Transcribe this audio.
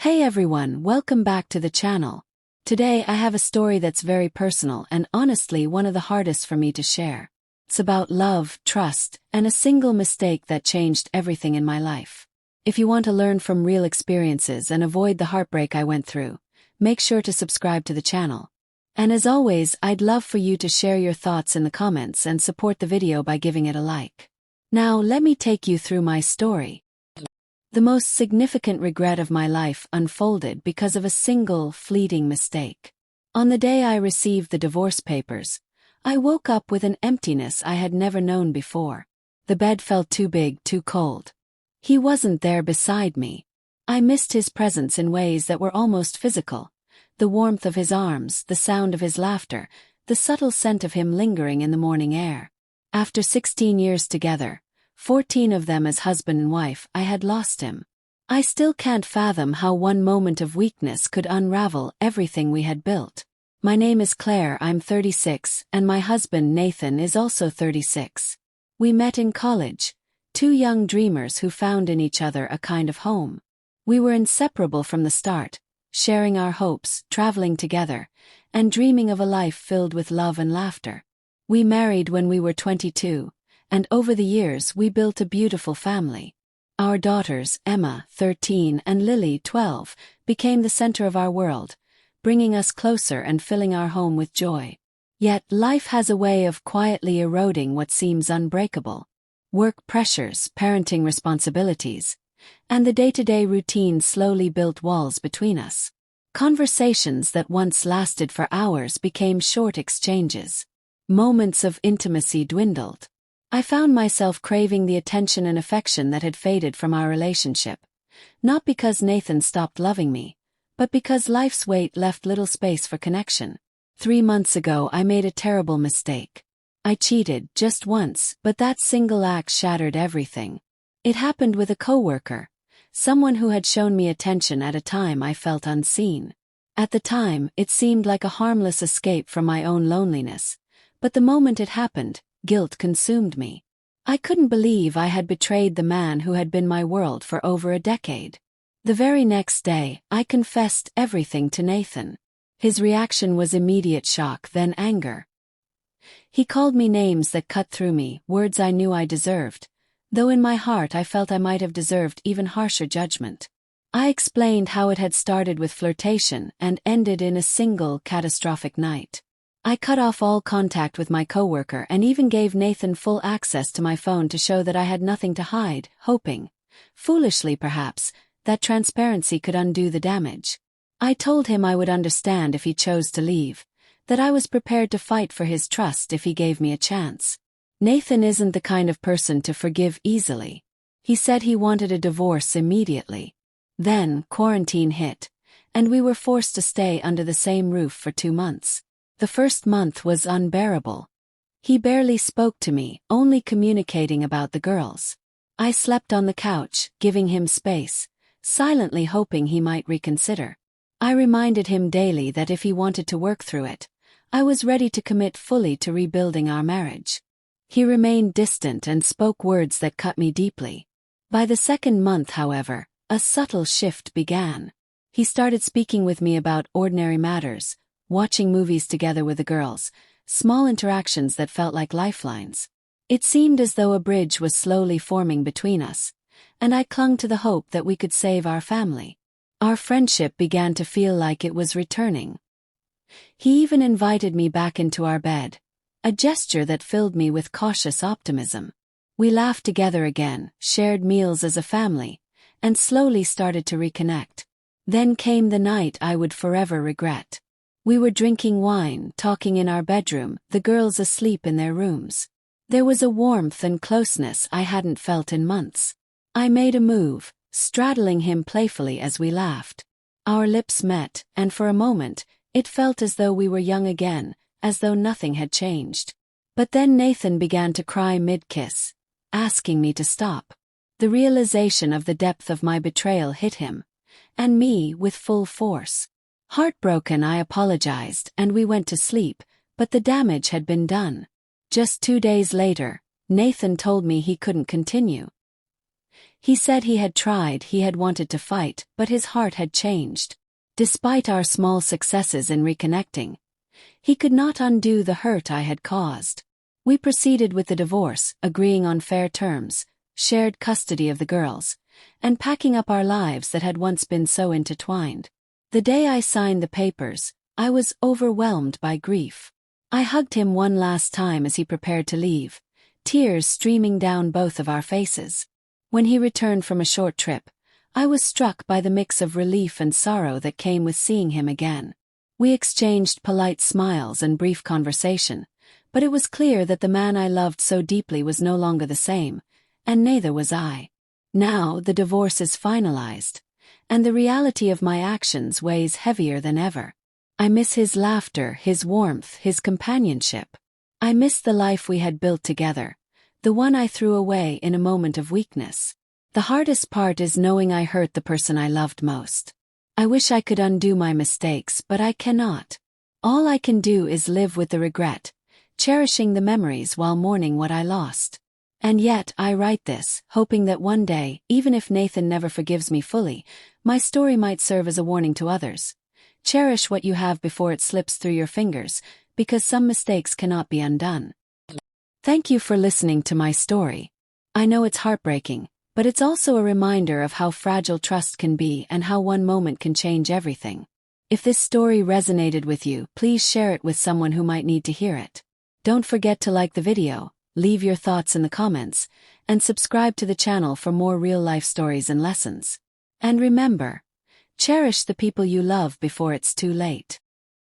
Hey everyone, welcome back to the channel. Today I have a story that's very personal and honestly one of the hardest for me to share. It's about love, trust, and a single mistake that changed everything in my life. If you want to learn from real experiences and avoid the heartbreak I went through, make sure to subscribe to the channel. And as always, I'd love for you to share your thoughts in the comments and support the video by giving it a like. Now let me take you through my story. The most significant regret of my life unfolded because of a single, fleeting mistake. On the day I received the divorce papers, I woke up with an emptiness I had never known before. The bed felt too big, too cold. He wasn't there beside me. I missed his presence in ways that were almost physical. The warmth of his arms, the sound of his laughter, the subtle scent of him lingering in the morning air. After 16 years together, 14 of them as husband and wife, I had lost him. I still can't fathom how one moment of weakness could unravel everything we had built. My name is Claire, I'm 36, and my husband Nathan is also 36. We met in college, two young dreamers who found in each other a kind of home. We were inseparable from the start, sharing our hopes, traveling together, and dreaming of a life filled with love and laughter. We married when we were 22. And over the years we built a beautiful family. Our daughters, Emma, 13, and Lily, 12, became the center of our world, bringing us closer and filling our home with joy. Yet life has a way of quietly eroding what seems unbreakable. Work pressures, parenting responsibilities, and the day-to-day routine slowly built walls between us. Conversations that once lasted for hours became short exchanges. Moments of intimacy dwindled. I found myself craving the attention and affection that had faded from our relationship, not because Nathan stopped loving me, but because life's weight left little space for connection. 3 months ago I made a terrible mistake. I cheated, just once, but that single act shattered everything. It happened with a coworker, someone who had shown me attention at a time I felt unseen. At the time, it seemed like a harmless escape from my own loneliness, but the moment it happened, guilt consumed me. I couldn't believe I had betrayed the man who had been my world for over a decade. The very next day, I confessed everything to Nathan. His reaction was immediate shock, then anger. He called me names that cut through me, words I knew I deserved, though in my heart I felt I might have deserved even harsher judgment. I explained how it had started with flirtation and ended in a single catastrophic night. I cut off all contact with my coworker and even gave Nathan full access to my phone to show that I had nothing to hide, hoping, foolishly perhaps, that transparency could undo the damage. I told him I would understand if he chose to leave, that I was prepared to fight for his trust if he gave me a chance. Nathan isn't the kind of person to forgive easily. He said he wanted a divorce immediately. Then, quarantine hit, and we were forced to stay under the same roof for 2 months. The first month was unbearable. He barely spoke to me, only communicating about the girls. I slept on the couch, giving him space, silently hoping he might reconsider. I reminded him daily that if he wanted to work through it, I was ready to commit fully to rebuilding our marriage. He remained distant and spoke words that cut me deeply. By the second month, however, a subtle shift began. He started speaking with me about ordinary matters, watching movies together with the girls, small interactions that felt like lifelines. It seemed as though a bridge was slowly forming between us, and I clung to the hope that we could save our family. Our friendship began to feel like it was returning. He even invited me back into our bed, a gesture that filled me with cautious optimism. We laughed together again, shared meals as a family, and slowly started to reconnect. Then came the night I would forever regret. We were drinking wine, talking in our bedroom, the girls asleep in their rooms. There was a warmth and closeness I hadn't felt in months. I made a move, straddling him playfully as we laughed. Our lips met, and for a moment, it felt as though we were young again, as though nothing had changed. But then Nathan began to cry mid-kiss, asking me to stop. The realization of the depth of my betrayal hit him, and me with full force. Heartbroken, I apologized and we went to sleep, but the damage had been done. Just 2 days later, Nathan told me he couldn't continue. He said he had tried, he had wanted to fight, but his heart had changed. Despite our small successes in reconnecting, he could not undo the hurt I had caused. We proceeded with the divorce, agreeing on fair terms, shared custody of the girls, and packing up our lives that had once been so intertwined. The day I signed the papers, I was overwhelmed by grief. I hugged him one last time as he prepared to leave, tears streaming down both of our faces. When he returned from a short trip, I was struck by the mix of relief and sorrow that came with seeing him again. We exchanged polite smiles and brief conversation, but it was clear that the man I loved so deeply was no longer the same, and neither was I. Now the divorce is finalized, and the reality of my actions weighs heavier than ever. I miss his laughter, his warmth, his companionship. I miss the life we had built together, the one I threw away in a moment of weakness. The hardest part is knowing I hurt the person I loved most. I wish I could undo my mistakes, but I cannot. All I can do is live with the regret, cherishing the memories while mourning what I lost. And yet, I write this, hoping that one day, even if Nathan never forgives me fully, my story might serve as a warning to others. Cherish what you have before it slips through your fingers, because some mistakes cannot be undone. Thank you for listening to my story. I know it's heartbreaking, but it's also a reminder of how fragile trust can be and how one moment can change everything. If this story resonated with you, please share it with someone who might need to hear it. Don't forget to like the video, leave your thoughts in the comments, and subscribe to the channel for more real-life stories and lessons. And remember, cherish the people you love before it's too late.